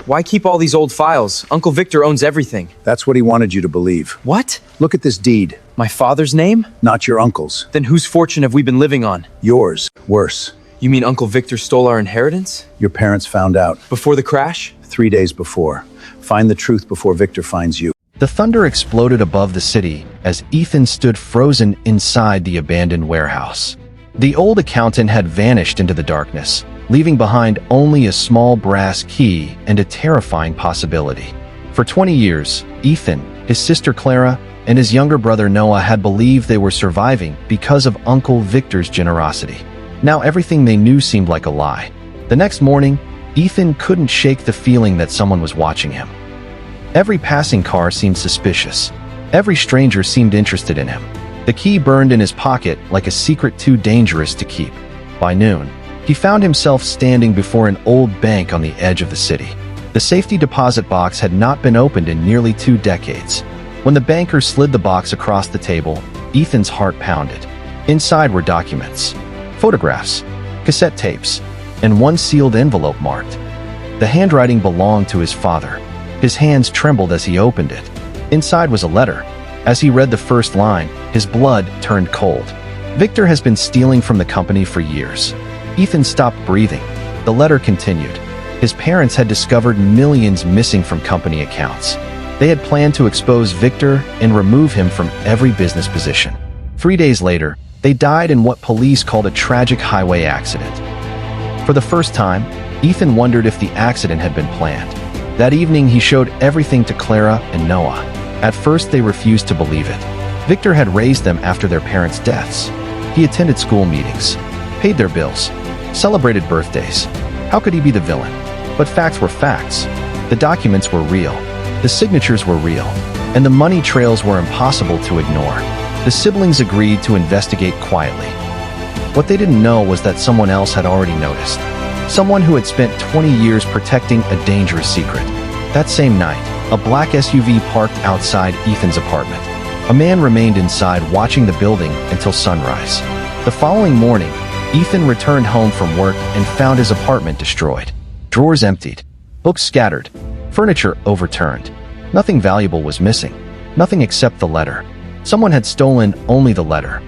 Why keep all these old files? Uncle Victor owns everything. That's what he wanted you to believe. What? Look at this deed. My father's name? Not your uncle's. Then whose fortune have we been living on? Yours. Worse. You mean Uncle Victor stole our inheritance? Your parents found out. Before the crash? 3 days before. Find the truth before Victor finds you. The thunder exploded above the city as Ethan stood frozen inside the abandoned warehouse. The old accountant had vanished into the darkness, leaving behind only a small brass key and a terrifying possibility. For 20 years, Ethan, his sister Clara, and his younger brother Noah had believed they were surviving because of Uncle Victor's generosity. Now everything they knew seemed like a lie. The next morning, Ethan couldn't shake the feeling that someone was watching him. Every passing car seemed suspicious. Every stranger seemed interested in him. The key burned in his pocket like a secret too dangerous to keep. By noon, he found himself standing before an old bank on the edge of the city. The safety deposit box had not been opened in nearly 2 decades. When the banker slid the box across the table, Ethan's heart pounded. Inside were documents, photographs, cassette tapes, and one sealed envelope marked. The handwriting belonged to his father. His hands trembled as he opened it. Inside was a letter. As he read the first line, his blood turned cold. Victor has been stealing from the company for years. Ethan stopped breathing. The letter continued. His parents had discovered millions missing from company accounts. They had planned to expose Victor and remove him from every business position. 3 days later, they died in what police called a tragic highway accident. For the first time, Ethan wondered if the accident had been planned. That evening, he showed everything to Clara and Noah. At first, they refused to believe it. Victor had raised them after their parents' deaths. He attended school meetings, paid their bills, celebrated birthdays. How could he be the villain? But facts were facts. The documents were real. The signatures were real. And the money trails were impossible to ignore. The siblings agreed to investigate quietly. What they didn't know was that someone else had already noticed. Someone who had spent 20 years protecting a dangerous secret. That same night, a black SUV parked outside Ethan's apartment. A man remained inside watching the building until sunrise. The following morning, Ethan returned home from work and found his apartment destroyed. Drawers emptied, books scattered, furniture overturned. Nothing valuable was missing. Nothing except the letter. Someone had stolen only the letter.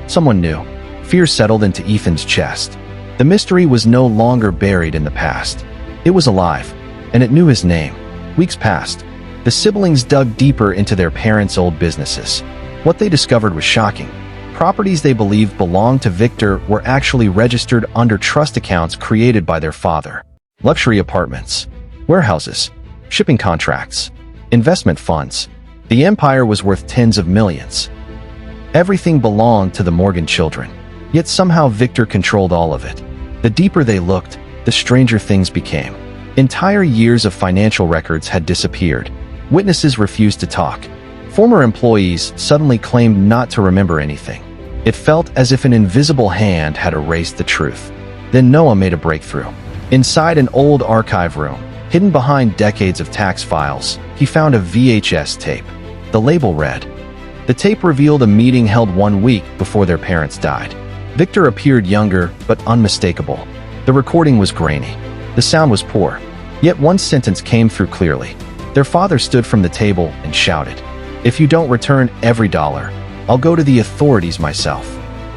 Someone knew. Fear settled into Ethan's chest. The mystery was no longer buried in the past. It was alive, and it knew his name. Weeks passed. The siblings dug deeper into their parents' old businesses. What they discovered was shocking. Properties they believed belonged to Victor were actually registered under trust accounts created by their father. Luxury apartments, warehouses, shipping contracts, investment funds. The empire was worth tens of millions. Everything belonged to the Morgan children. Yet somehow Victor controlled all of it. The deeper they looked, the stranger things became. Entire years of financial records had disappeared. Witnesses refused to talk. Former employees suddenly claimed not to remember anything. It felt as if an invisible hand had erased the truth. Then Noah made a breakthrough. Inside an old archive room, hidden behind decades of tax files, he found a VHS tape. The label read. The tape revealed a meeting held 1 week before their parents died. Victor appeared younger, but unmistakable. The recording was grainy. The sound was poor. Yet one sentence came through clearly. Their father stood from the table and shouted, "If you don't return every dollar, I'll go to the authorities myself."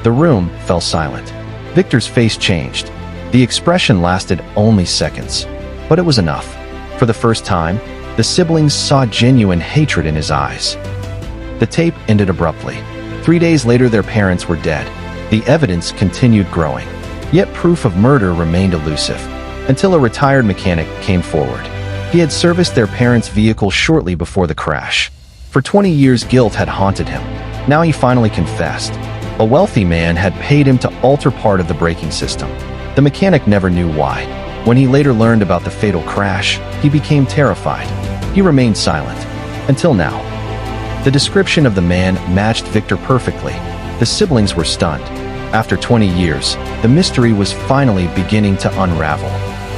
The room fell silent. Victor's face changed. The expression lasted only seconds, but it was enough. For the first time, the siblings saw genuine hatred in his eyes. The tape ended abruptly. 3 days later, their parents were dead. The evidence continued growing. Yet proof of murder remained elusive, until a retired mechanic came forward. He had serviced their parents' vehicle shortly before the crash. For 20 years, guilt had haunted him. Now he finally confessed. A wealthy man had paid him to alter part of the braking system. The mechanic never knew why. When he later learned about the fatal crash, he became terrified. He remained silent. Until now. The description of the man matched Victor perfectly. The siblings were stunned. After 20 years, the mystery was finally beginning to unravel.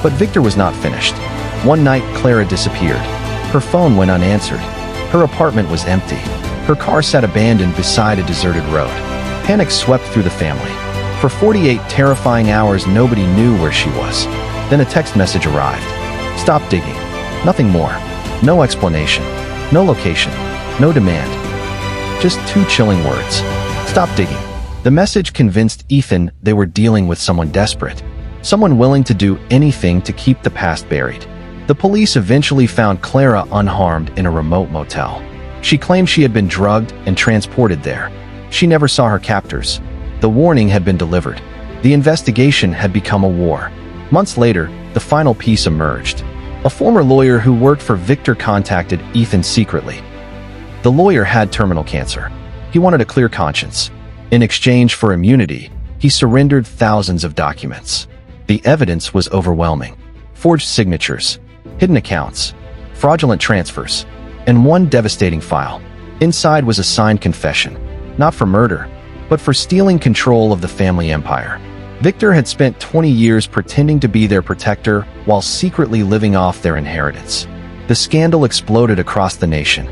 But Victor was not finished. One night, Clara disappeared. Her phone went unanswered. Her apartment was empty. Her car sat abandoned beside a deserted road. Panic swept through the family. For 48 terrifying hours, nobody knew where she was. Then a text message arrived. Stop digging. Nothing more. No explanation. No location. No demand. Just two chilling words. Stop digging. The message convinced Ethan they were dealing with someone desperate. Someone willing to do anything to keep the past buried. The police eventually found Clara unharmed in a remote motel. She claimed she had been drugged and transported there. She never saw her captors. The warning had been delivered. The investigation had become a war. Months later, the final piece emerged. A former lawyer who worked for Victor contacted Ethan secretly. The lawyer had terminal cancer. He wanted a clear conscience. In exchange for immunity, he surrendered thousands of documents. The evidence was overwhelming. Forged signatures, hidden accounts, fraudulent transfers, and one devastating file. Inside was a signed confession, not for murder, but for stealing control of the family empire. Victor had spent 20 years pretending to be their protector while secretly living off their inheritance. The scandal exploded across the nation.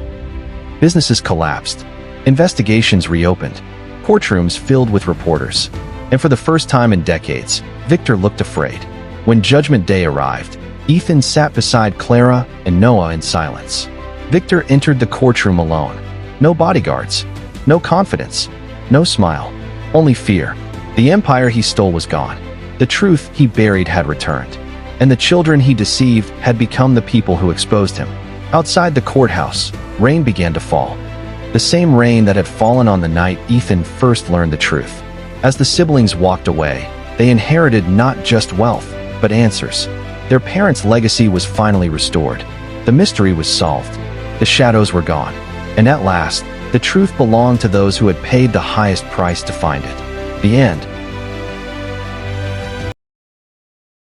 Businesses collapsed. Investigations reopened. Courtrooms filled with reporters. And for the first time in decades, Victor looked afraid. When Judgment Day arrived, Ethan sat beside Clara and Noah in silence. Victor entered the courtroom alone. No bodyguards. No confidence. No smile. Only fear. The empire he stole was gone. The truth he buried had returned. And the children he deceived had become the people who exposed him. Outside the courthouse, rain began to fall. The same rain that had fallen on the night Ethan first learned the truth. As the siblings walked away, they inherited not just wealth, but answers. Their parents' legacy was finally restored. The mystery was solved. The shadows were gone. And at last, the truth belonged to those who had paid the highest price to find it. The end.